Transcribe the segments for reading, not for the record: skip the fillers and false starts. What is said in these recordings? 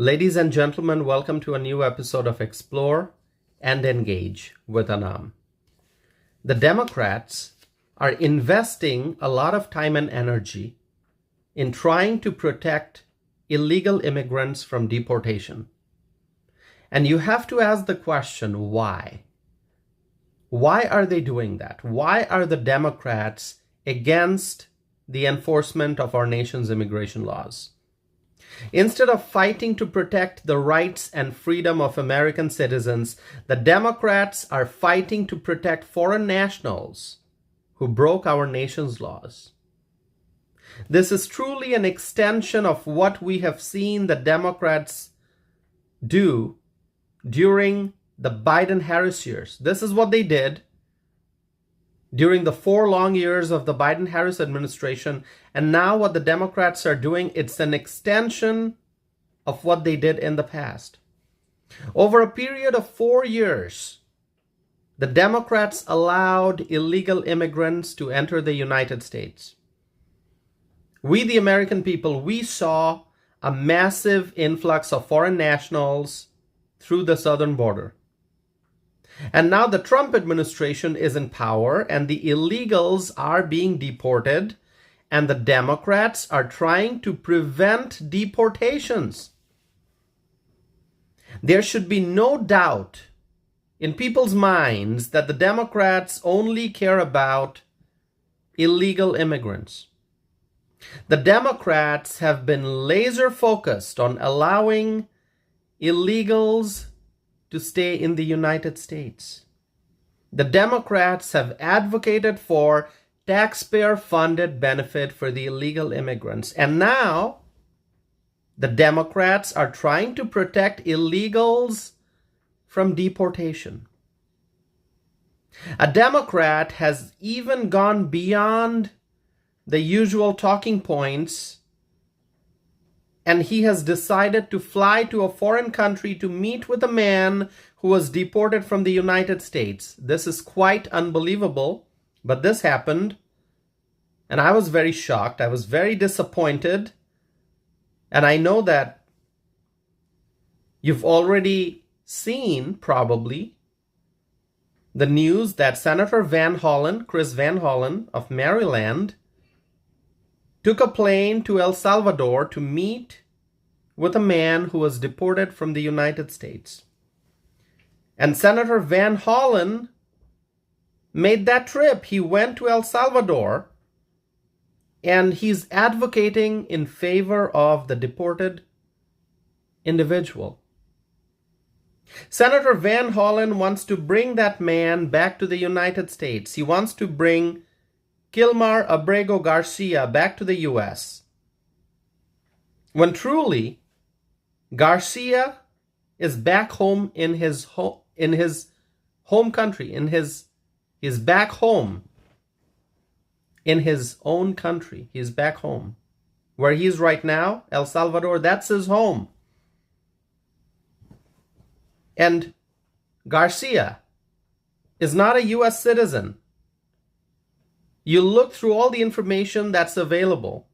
Ladies and gentlemen, welcome to a new episode of Explore and Engage with Anam. The Democrats are investing a lot of time and energy in trying to protect illegal immigrants from deportation. And you have to ask the question, why? Why are they doing that? Why are the Democrats against the enforcement of our nation's immigration laws? Instead of fighting to protect the rights and freedom of American citizens, the Democrats are fighting to protect foreign nationals who broke our nation's laws. This is truly an extension of what we have seen the Democrats do during the Biden-Harris years. This is what they did during the 4 long years of the Biden-Harris administration. And now what the Democrats are doing, it's an extension of what they did in the past. Over a period of 4 years, the Democrats allowed illegal immigrants to enter the United States. We, the American people, we saw a massive influx of foreign nationals through the southern border. And now the Trump administration is in power and the illegals are being deported, and the Democrats are trying to prevent deportations. There should be no doubt in people's minds that the Democrats only care about illegal immigrants. The Democrats have been laser focused on allowing illegals to stay in the United States. The Democrats have advocated for taxpayer-funded benefit for the illegal immigrants. And now, the Democrats are trying to protect illegals from deportation. A Democrat has even gone beyond the usual talking points, and he has decided to fly to a foreign country to meet with a man who was deported from the United States. This is quite unbelievable, but this happened, and I was very shocked. I was very disappointed, and I know that you've already seen, probably, the news that Senator Chris Van Hollen of Maryland, took a plane to El Salvador to meet with a man who was deported from the United States. And Senator Van Hollen made that trip. He went to El Salvador, and he's advocating in favor of the deported individual. Senator Van Hollen wants to bring that man back to the United States. He wants to bring Kilmar Abrego Garcia back to the U.S. when truly Garcia is back home in his home country, he's back home in his own country. He's back home where he's right now, El Salvador. That's his home. And Garcia is not a U.S. citizen. You look through all the information that's available,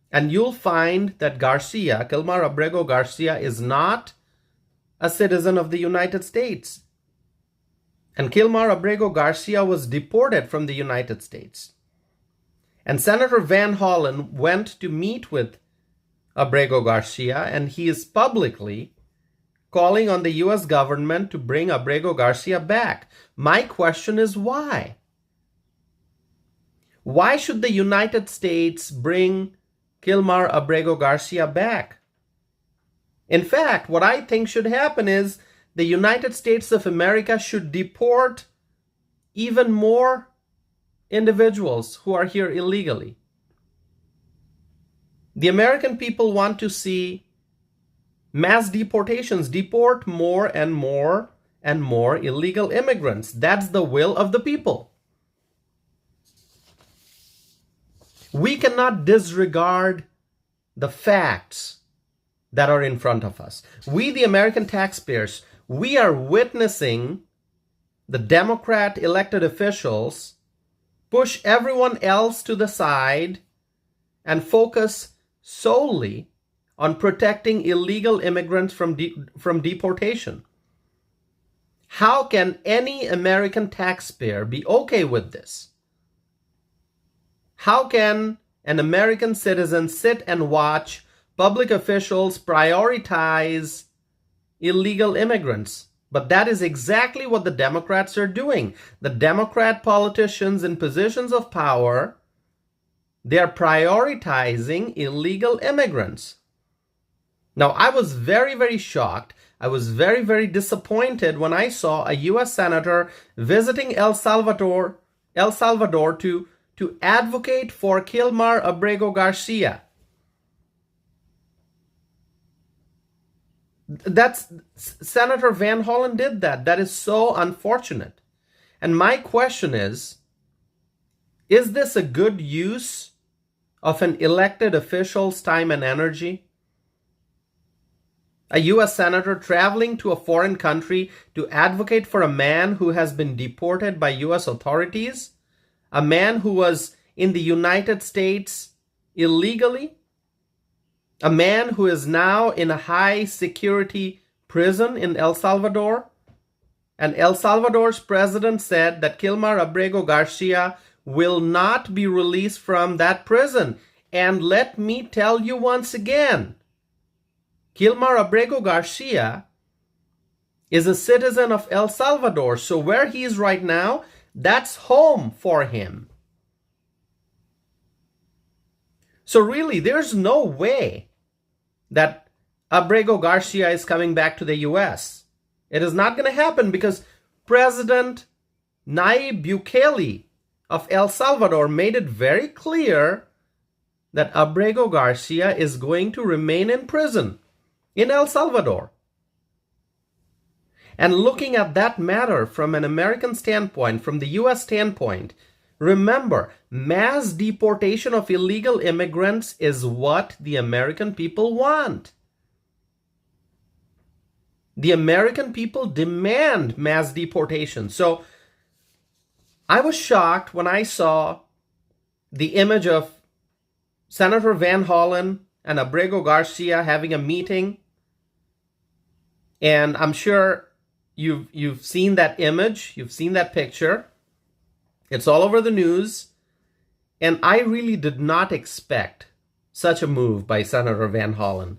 and you'll find that Kilmar Abrego Garcia, is not a citizen of the United States. And Kilmar Abrego Garcia was deported from the United States. And Senator Van Hollen went to meet with Abrego Garcia, and he is publicly calling on the U.S. government to bring Abrego Garcia back. My question is, why? Why should the United States bring Kilmar Abrego Garcia back? In fact, what I think should happen is the United States of America should deport even more individuals who are here illegally. The American people want to see mass deportations, deport more and more and more illegal immigrants. That's the will of the people. We cannot disregard the facts that are in front of us. We, the American taxpayers, we are witnessing the Democrat elected officials push everyone else to the side and focus solely on protecting illegal immigrants from deportation. How can any American taxpayer be okay with this? How can an American citizen sit and watch public officials prioritize illegal immigrants? But that is exactly what the Democrats are doing. The Democrat politicians in positions of power, they are prioritizing illegal immigrants. Now, I was very, very shocked. I was very, very disappointed when I saw a U.S. Senator visiting El Salvador to advocate for Kilmar Abrego Garcia. Senator Van Hollen did that. That is so unfortunate. And my question is this a good use of an elected official's time and energy? A U.S. Senator traveling to a foreign country to advocate for a man who has been deported by U.S. authorities? A man who was in the United States illegally? A man who is now in a high security prison in El Salvador? And El Salvador's president said that Kilmar Abrego Garcia will not be released from that prison. And let me tell you once again, Kilmar Abrego Garcia is a citizen of El Salvador. So where he is right now, that's home for him. So really, there's no way that Abrego Garcia is coming back to the U.S. It is not going to happen because President Nayib Bukele of El Salvador made it very clear that Abrego Garcia is going to remain in prison in El Salvador. And looking at that matter from an American standpoint, from the U.S. standpoint, remember, mass deportation of illegal immigrants is what the American people want. The American people demand mass deportation. So I was shocked when I saw the image of Senator Van Hollen and Abrego Garcia having a meeting. And I'm sure you've seen that image, you've seen that picture. It's all over the news. And I really did not expect such a move by Senator Van Hollen.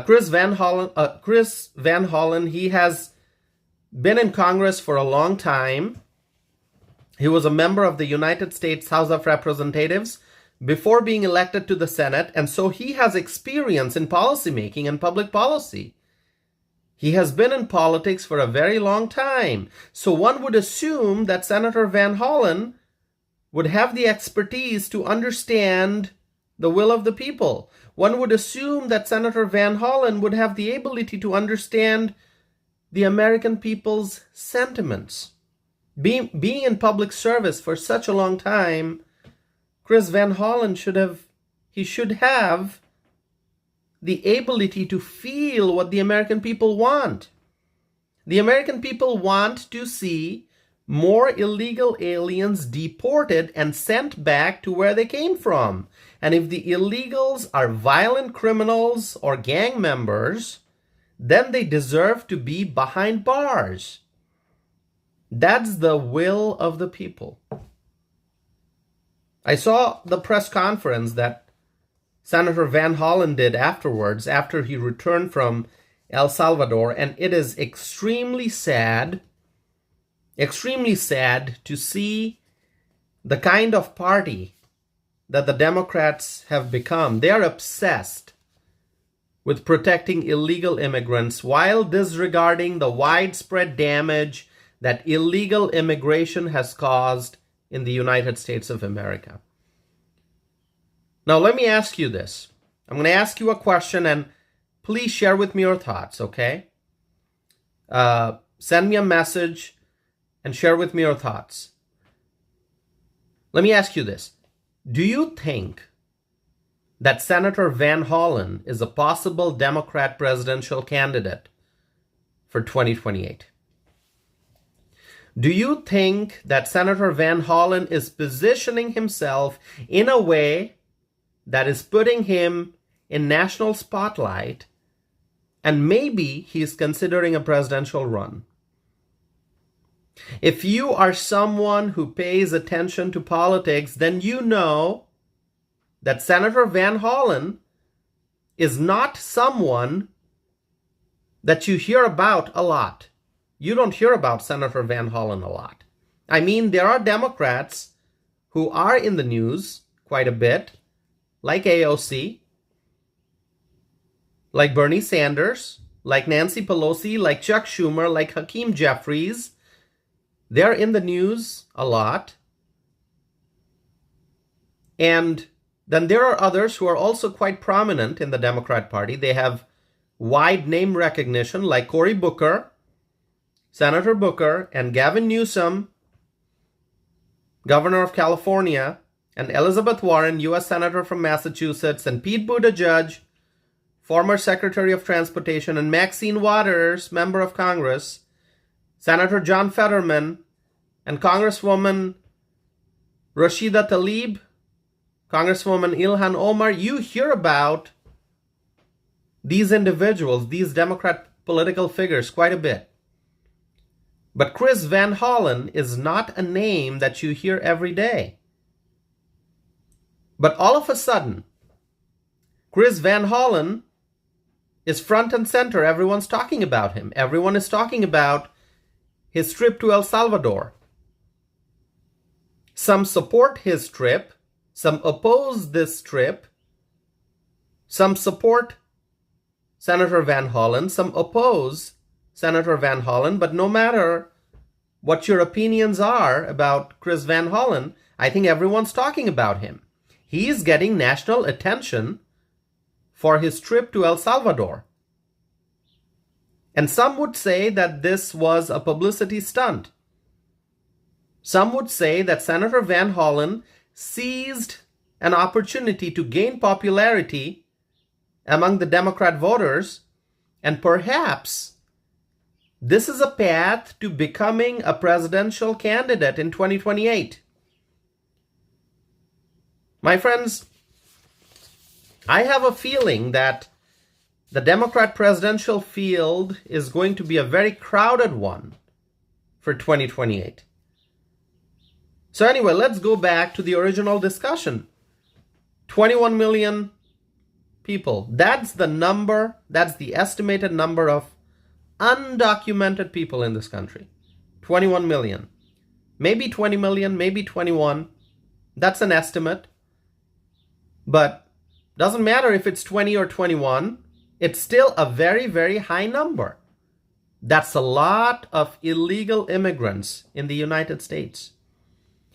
Chris Van Hollen, he has been in Congress for a long time. He was a member of the United States House of Representatives before being elected to the Senate, and so he has experience in policymaking and public policy. He has been in politics for a very long time. So one would assume that Senator Van Hollen would have the expertise to understand the will of the people. One would assume that Senator Van Hollen would have the ability to understand the American people's sentiments. Being in public service for such a long time, Chris Van Hollen should have the ability to feel what the American people want. The American people want to see more illegal aliens deported and sent back to where they came from. And if the illegals are violent criminals or gang members, then they deserve to be behind bars. That's the will of the people. I saw the press conference that Senator Van Hollen did afterwards, after he returned from El Salvador, and it is extremely sad to see the kind of party that the Democrats have become. They are obsessed with protecting illegal immigrants while disregarding the widespread damage that illegal immigration has caused in the United States of America. Now, let me ask you this. I'm going to ask you a question, and please share with me your thoughts, okay? Send me a message and share with me your thoughts. Let me ask you this. Do you think that Senator Van Hollen is a possible Democrat presidential candidate for 2028? Do you think that Senator Van Hollen is positioning himself in a way that is putting him in national spotlight, and maybe he's considering a presidential run. If you are someone who pays attention to politics, then you know that Senator Van Hollen is not someone that you hear about a lot. You don't hear about Senator Van Hollen a lot. I mean, there are Democrats who are in the news quite a bit, like AOC, like Bernie Sanders, like Nancy Pelosi, like Chuck Schumer, like Hakeem Jeffries. They're in the news a lot. And then there are others who are also quite prominent in the Democrat Party. They have wide name recognition, like Cory Booker, Senator Booker, and Gavin Newsom, Governor of California, and Elizabeth Warren, U.S. Senator from Massachusetts, and Pete Buttigieg, former Secretary of Transportation, and Maxine Waters, Member of Congress, Senator John Fetterman, and Congresswoman Rashida Tlaib, Congresswoman Ilhan Omar. You hear about these individuals, these Democrat political figures, quite a bit. But Chris Van Hollen is not a name that you hear every day. But all of a sudden, Chris Van Hollen is front and center. Everyone's talking about him. Everyone is talking about his trip to El Salvador. Some support his trip. Some oppose this trip. Some support Senator Van Hollen. Some oppose Senator Van Hollen. But no matter what your opinions are about Chris Van Hollen, I think everyone's talking about him. He's getting national attention for his trip to El Salvador. And some would say that this was a publicity stunt. Some would say that Senator Van Hollen seized an opportunity to gain popularity among the Democrat voters, and perhaps this is a path to becoming a presidential candidate in 2028. My friends, I have a feeling that the Democrat presidential field is going to be a very crowded one for 2028. So anyway, let's go back to the original discussion. 21 million people. That's the number, that's the estimated number of undocumented people in this country. 21 million. Maybe 20 million, maybe 21. That's an estimate. But doesn't matter if it's 20 or 21. It's still a very, very high number. That's a lot of illegal immigrants in the United States.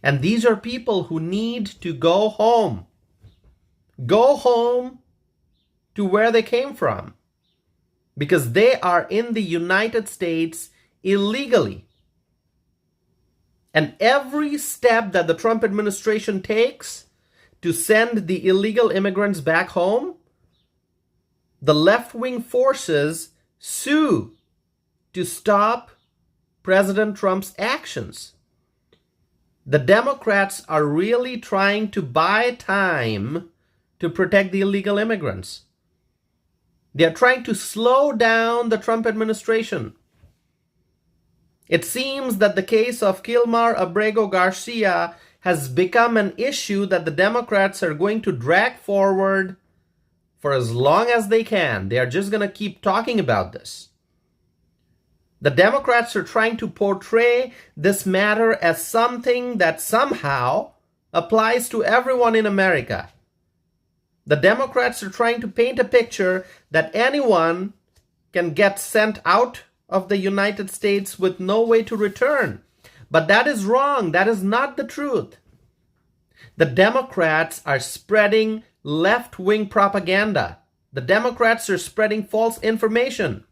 And these are people who need to go home. Go home to where they came from. Because they are in the United States illegally. And every step that the Trump administration takes to send the illegal immigrants back home, the left-wing forces sue to stop President Trump's actions. The Democrats are really trying to buy time to protect the illegal immigrants. They are trying to slow down the Trump administration. It seems that the case of Kilmar Abrego Garcia has become an issue that the Democrats are going to drag forward for as long as they can. They are just going to keep talking about this. The Democrats are trying to portray this matter as something that somehow applies to everyone in America. The Democrats are trying to paint a picture that anyone can get sent out of the United States with no way to return. But that is wrong. That is not the truth. The Democrats are spreading left-wing propaganda. The Democrats are spreading false information.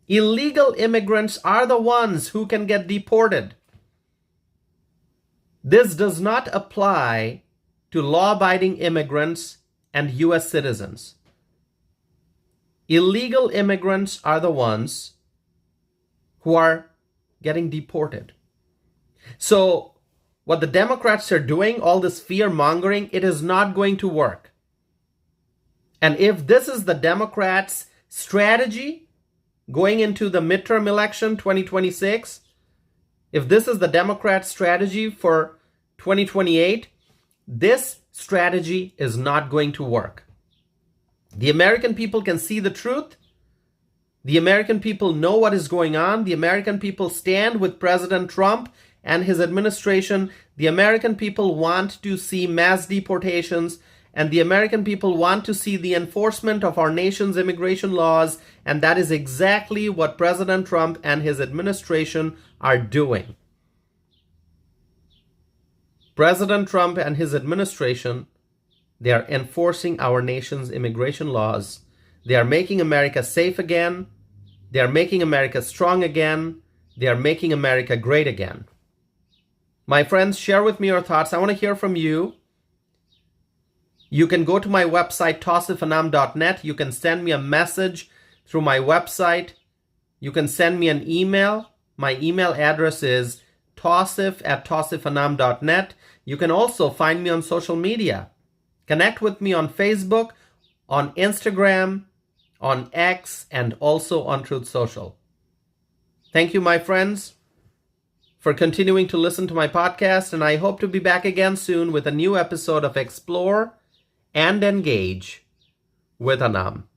Illegal immigrants are the ones who can get deported. This does not apply to law-abiding immigrants and U.S. citizens. Illegal immigrants are the ones who are getting deported. So what the Democrats are doing, all this fear-mongering, it is not going to work. And if this is the Democrats' strategy going into the midterm election 2026, if this is the Democrats' strategy for 2028, this strategy is not going to work. The American people can see the truth. The American people know what is going on. The American people stand with President Trump and his administration. The American people want to see mass deportations, and the American people want to see the enforcement of our nation's immigration laws, and that is exactly what President Trump and his administration are doing. President Trump and his administration, they are enforcing our nation's immigration laws. They are making America safe again. They are making America strong again. They are making America great again. My friends, share with me your thoughts. I want to hear from you. You can go to my website, tosifanam.net. You can send me a message through my website. You can send me an email. My email address is tosif@tosifanam.net. You can also find me on social media. Connect with me on Facebook, on Instagram, on X, and also on Truth Social. Thank you, my friends, for continuing to listen to my podcast, and I hope to be back again soon with a new episode of Explore and Engage with Anam.